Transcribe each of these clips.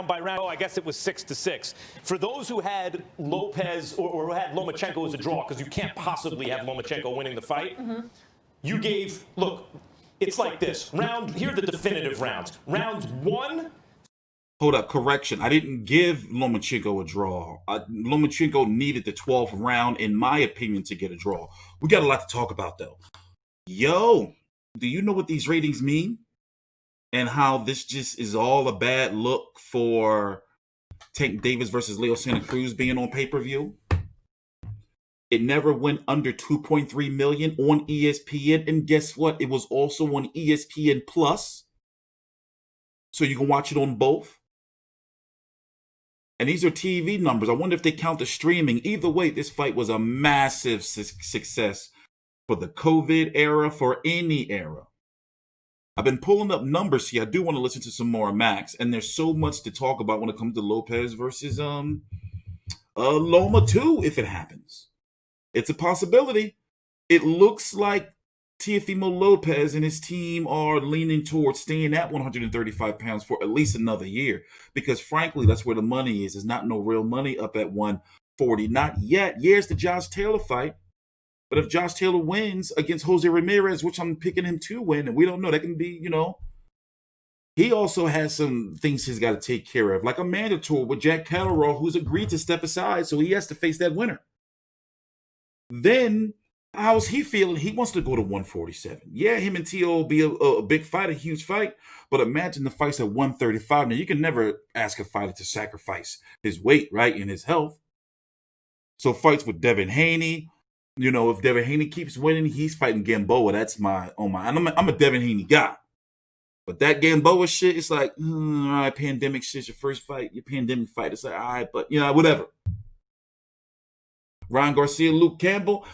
by round, I guess it was 6-6. For those who had Lopez or who had Lomachenko as a draw, because you can't possibly have Lomachenko winning the fight, you gave, look, it's like this. Here are the definitive rounds. Round 1. Hold up, correction. I didn't give Lomachenko a draw. Lomachenko needed the 12th round, in my opinion, to get a draw. We got a lot to talk about, though. Yo, do you know what these ratings mean? And how this just is all a bad look for Tank Davis versus Leo Santa Cruz being on pay-per-view? It never went under 2.3 million on ESPN. And guess what? It was also on ESPN Plus. So you can watch it on both. And these are TV numbers. I wonder if they count the streaming. Either way, this fight was a massive success for the COVID era, for any era. I've been pulling up numbers here. I do want to listen to some more Max. And there's so much to talk about when it comes to Lopez versus Loma too, if it happens. It's a possibility. It looks like Teofimo Lopez and his team are leaning towards staying at 135 pounds for at least another year. Because frankly, that's where the money is. There's not no real money up at 140. Not yet. Here's the Josh Taylor fight. But if Josh Taylor wins against Jose Ramirez, which I'm picking him to win, and we don't know, that can be, he also has some things he's got to take care of. Like a mandatory with Jack Catterall, who's agreed to step aside, so he has to face that winner. Then, how's he feeling? He wants to go to 147. Yeah, him and T.O. will be a big fight, a huge fight. But imagine the fights at 135. Now, you can never ask a fighter to sacrifice his weight, right, and his health. So fights with Devin Haney. If Devin Haney keeps winning, he's fighting Gamboa. That's I'm a Devin Haney guy. But that Gamboa shit, it's like, all right, pandemic shit's your first fight, your pandemic fight. It's like, all right, but, whatever. Ryan Garcia, Luke Campbell.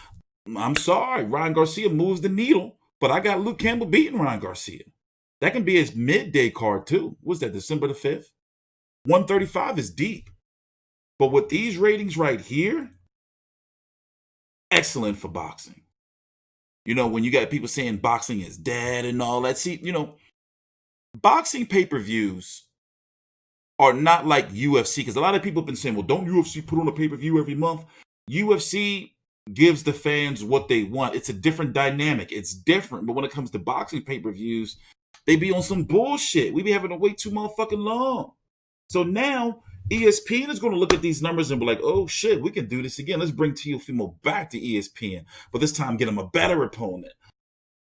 I'm sorry. Ryan Garcia moves the needle, but I got Luke Campbell beating Ryan Garcia. That can be his midday card, too. What's that, December the 5th? 135 is deep. But with these ratings right here, excellent for boxing. When you got people saying boxing is dead and all that. See, boxing pay-per-views are not like UFC, because a lot of people have been saying, well, don't UFC put on a pay-per-view every month? UFC gives the fans what they want. It's a different dynamic. It's different. But when it comes to boxing pay-per-views, they be on some bullshit. We be having to wait too motherfucking long. So now ESPN is going to look at these numbers and be like, oh shit, we can do this again. Let's bring Teofimo back to ESPN, but this time get him a better opponent.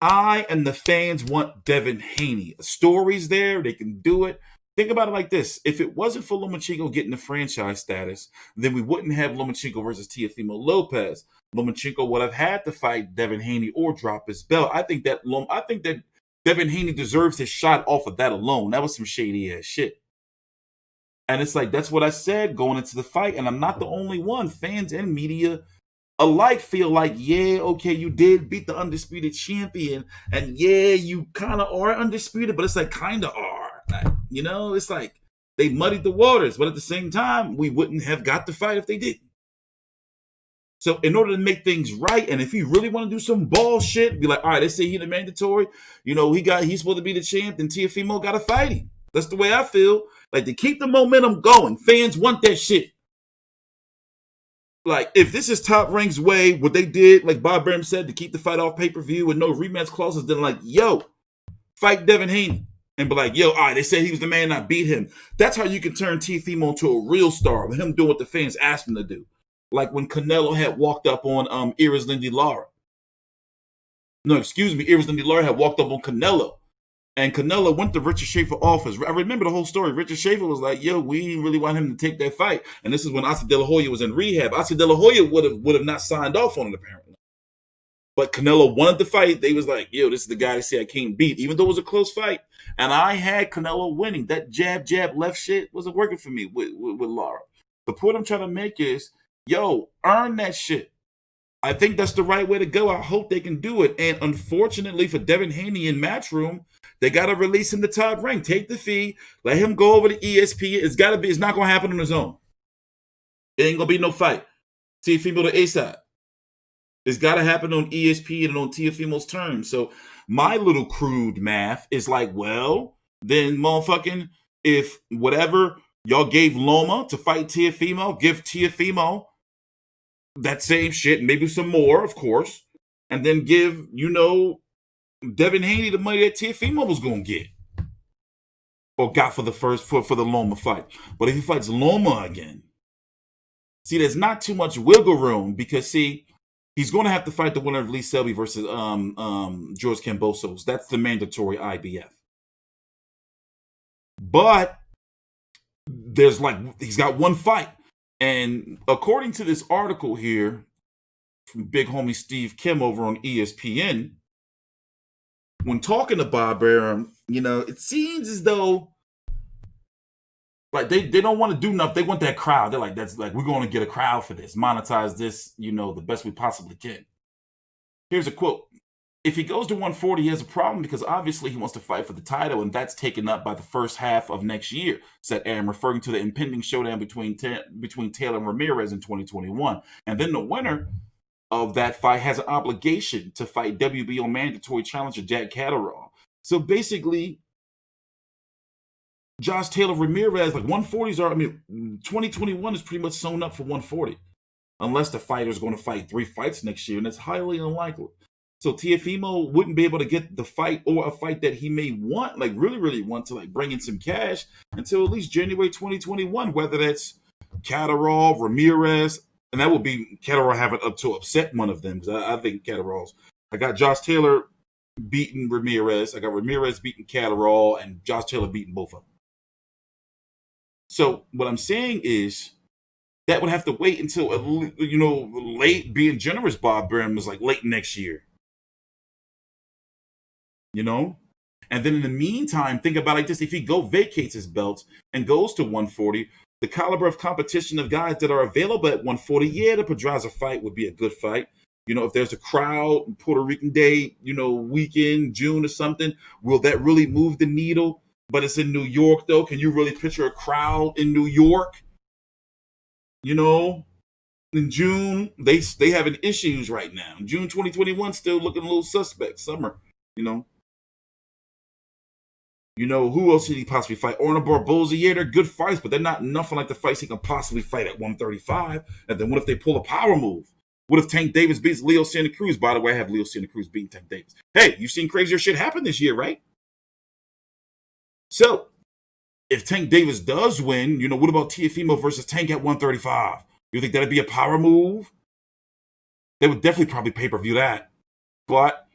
I and the fans want Devin Haney. The story's there. They can do it. Think about it like this. If it wasn't for Lomachenko getting the franchise status, then we wouldn't have Lomachenko versus Teofimo Lopez. Lomachenko would have had to fight Devin Haney or drop his belt. I think that Devin Haney deserves his shot off of that alone. That was some shady ass shit. And it's like, that's what I said going into the fight. And I'm not the only one. Fans and media alike feel like, yeah, okay, you did beat the undisputed champion. And yeah, you kind of are undisputed, but it's like kind of are. It's like they muddied the waters. But at the same time, we wouldn't have got the fight if they didn't. So in order to make things right, and if you really want to do some bullshit, be like, all right, they say he's the mandatory. He's supposed to be the champ, then Teofimo got to fight him. That's the way I feel. Like, to keep the momentum going, fans want that shit. Like, if this is Top Rank's way, what they did, like Bob Burnham said, to keep the fight off pay-per-view with no rematch clauses, then like, yo, fight Devin Haney. And be like, yo, all right, they said he was the man, I beat him. That's how you can turn Teofimo into a real star, with him doing what the fans asked him to do. Like when Canelo had walked up on Iris Lindy Lara. Iris Lindy Lara had walked up on Canelo. And Canelo went to Richard Schaefer's office. I remember the whole story. Richard Schaefer was like, yo, we didn't really want him to take that fight. And this is when Oscar De La Hoya was in rehab. Oscar De La Hoya would have not signed off on it, apparently. But Canelo wanted the fight. They was like, yo, this is the guy they say I can't beat, even though it was a close fight. And I had Canelo winning. That jab, left shit wasn't working for me with Lara. The point I'm trying to make is, yo, earn that shit. I think that's the right way to go. I hope they can do it. And unfortunately for Devin Haney in Matchroom, they got to release him to Top Rank. Take the fee. Let him go over to ESPN. It's not going to happen on his own. It ain't going to be no fight. Teofimo to A-side. It's got to happen on ESPN and on Teofimo's terms. So my little crude math is like, well, then motherfucking, if whatever Y'all gave Loma to fight Teofimo. Give Teofimo that same shit, maybe some more, of course, and then give, Devin Haney the money that Teofimo was going to get or got for the Loma fight. But if he fights Loma again, see, there's not too much wiggle room because, see, he's going to have to fight the winner of Lee Selby versus George Kambosos. That's the mandatory IBF. But he's got one fight. And according to this article here from big homie Steve Kim over on ESPN, when talking to Bob Arum, it seems as though like they don't want to do enough. They want that crowd. They're like, we're going to get a crowd for this, monetize this, the best we possibly can. Here's a quote. If he goes to 140, he has a problem because obviously he wants to fight for the title, and that's taken up by the first half of next year, said Arum, referring to the impending showdown between Taylor and Ramirez in 2021. And then the winner of that fight has an obligation to fight WBO mandatory challenger Jack Catterall. So basically, Josh Taylor Ramirez, 140s are, 2021 is pretty much sewn up for 140. Unless the fighter's going to fight 3 fights next year, and it's highly unlikely. So Teofimo wouldn't be able to get the fight or a fight that he may want, really, really want to bring in some cash until at least January 2021, whether that's Catterall, Ramirez, and that would be Catterall having up to upset one of them, because I think Catterall's. I got Josh Taylor beating Ramirez. I got Ramirez beating Catterall, and Josh Taylor beating both of them. So what I'm saying is that would have to wait until, late, being generous, Bob Arum was late next year. And then in the meantime, think about it like this. If he vacates his belts and goes to 140, the caliber of competition of guys that are available at 140, the Pedraza fight would be a good fight. If there's a crowd, Puerto Rican Day, weekend, June or something, will that really move the needle? But it's in New York, though. Can you really picture a crowd in New York? In June, they having issues right now. June 2021 still looking a little suspect. Summer, who else did he possibly fight? Orna Barboza, they're good fights, but they're not nothing like the fights he can possibly fight at 135. And then what if they pull a power move? What if Tank Davis beats Leo Santa Cruz? By the way, I have Leo Santa Cruz beating Tank Davis. Hey, you've seen crazier shit happen this year, right? So, if Tank Davis does win, what about Teofimo versus Tank at 135? You think that'd be a power move? They would definitely probably pay-per-view that. But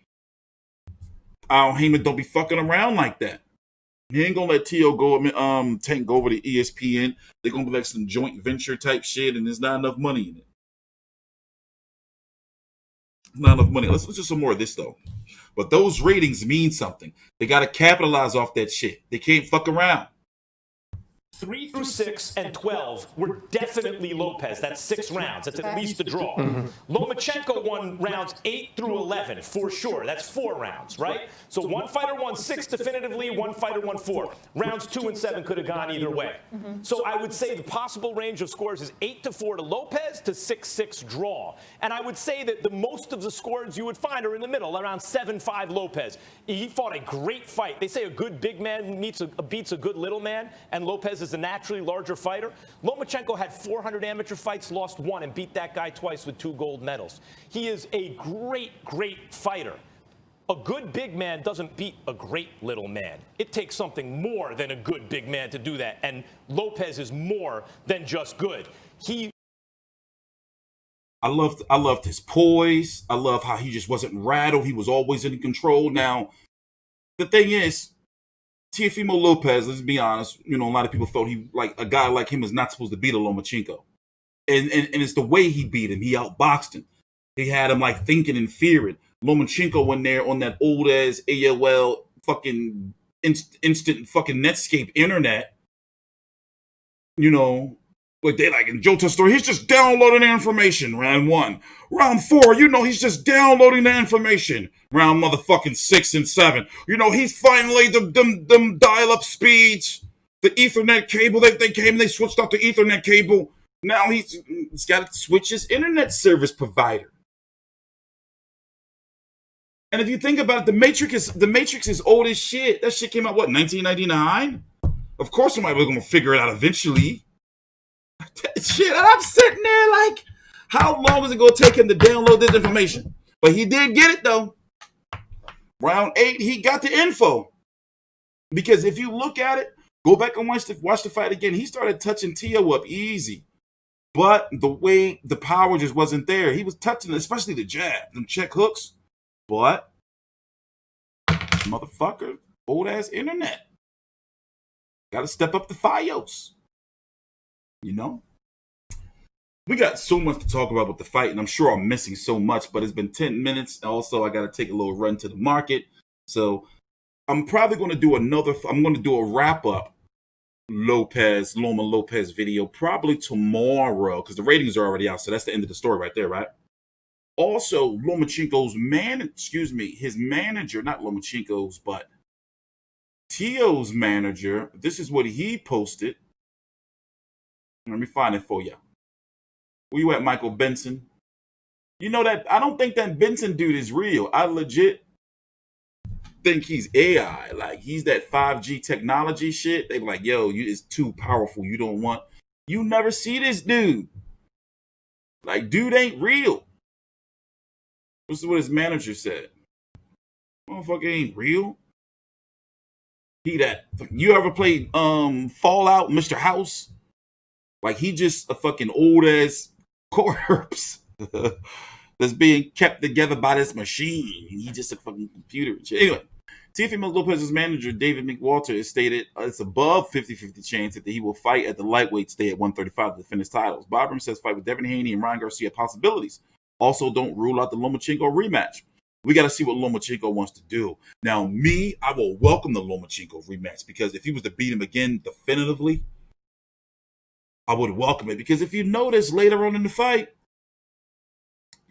Heyman don't be fucking around like that. He ain't gonna let Tank go over to ESPN. They're gonna be some joint venture type shit, and there's not enough money in it. Not enough money. Let's do some more of this though. But those ratings mean something. They gotta capitalize off that shit. They can't fuck around. 3 through 6 and 12 were definitely Lopez. That's 6 rounds. That's at least a draw. Lomachenko won rounds 8 through 11 for sure. That's 4 rounds, right? So one fighter won 6 definitively, one fighter won 4. Rounds 2 and 7 could have gone either way. So I would say the possible range of scores is 8-4 to Lopez to 6-6 draw. And I would say that the most of the scores you would find are in the middle, around 7-5 Lopez. He fought a great fight. They say a good big man beats a good little man, and Lopez is a naturally larger fighter. Lomachenko had 400 amateur fights, lost 1, and beat that guy twice with 2 gold medals. He is a great, great fighter. A good big man doesn't beat a great little man. It takes something more than a good big man to do that, and Lopez is more than just good. I loved his poise. I love how he just wasn't rattled. He was always in control. Now, the thing is, Teofimo Lopez, let's be honest, a lot of people felt a guy like him is not supposed to beat a Lomachenko. And it's the way he beat him. He outboxed him. He had him thinking and fearing. Lomachenko went there on that old ass AOL fucking instant fucking Netscape internet. And Joe Testore, he's just downloading the information. Round 1. Round 4, he's just downloading the information. Round motherfucking 6 and 7. He's finally them dial-up speeds. The Ethernet cable, they came, they switched out the Ethernet cable. Now he's got to switch his internet service provider. And if you think about it, the Matrix is old as shit. That shit came out, 1999? Of course somebody was going to figure it out eventually. Shit, I'm sitting there like, how long is it going to take him to download this information? But he did get it, though. Round 8, he got the info. Because if you look at it, go back and watch the fight again. He started touching Teo up easy. But the way the power just wasn't there. He was touching, especially the jab, them check hooks. But, motherfucker, old ass internet. Got to step up the Fios. You know? We got so much to talk about with the fight, and I'm sure I'm missing so much, but it's been 10 minutes. Also, I got to take a little run to the market. So, I'm probably going to do I'm going to do a wrap-up Loma Lopez video probably tomorrow, because the ratings are already out, so that's the end of the story right there, right? Also, Lomachenko's his manager, not Lomachenko's, but Teo's manager, this is what he posted. Let me find it for you. Where you at, Michael Benson? You know that I don't think that Benson dude is real. I legit think he's AI. Like, he's that 5G technology shit. They be like, yo, it's too powerful. You never see this dude. Like, dude ain't real. This is what his manager said. Motherfucker ain't real. You ever played Fallout, Mr. House? Like, he just a fucking old ass corpse that's being kept together by this machine. He just a fucking computer. Anyway, Teofimo Lopez's manager, David McWalter, has stated it's above 50-50 chance that he will fight at the lightweight stay at 135 to defend his titles. Arum says fight with Devin Haney and Ryan Garcia possibilities. Also, don't rule out the Lomachenko rematch. We got to see what Lomachenko wants to do. Now, I will welcome the Lomachenko rematch, because if he was to beat him again definitively, I would welcome it. Because if you notice later on in the fight,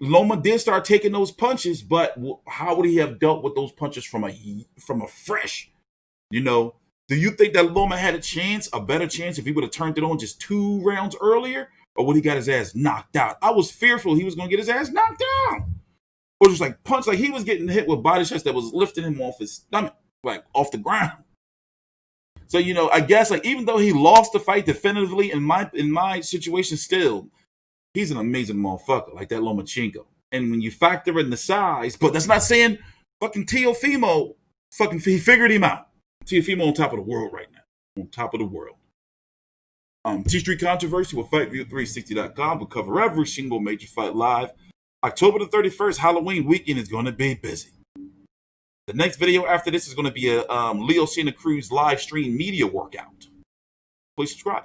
Loma did start taking those punches, but how would he have dealt with those punches from a fresh? You know, do you think that Loma had a better chance if he would have turned it on just 2 rounds earlier? Or would he got his ass knocked out? I was fearful he was going to get his ass knocked down. Or just like punch, like he was getting hit with body shots that was lifting him off his stomach, like off the ground. So, you know, I guess like even though he lost the fight definitively, in my situation still, he's an amazing motherfucker, like that Lomachenko. And when you factor in the size, but that's not saying fucking Teofimo, he figured him out. Teofimo on top of the world right now. On top of the world. TstreeT Controversy with FightView360.com. We'll cover every single major fight live. October the 31st, Halloween weekend, is going to be busy. The next video after this is going to be a Leo Santa Cruz live stream media workout. Please subscribe.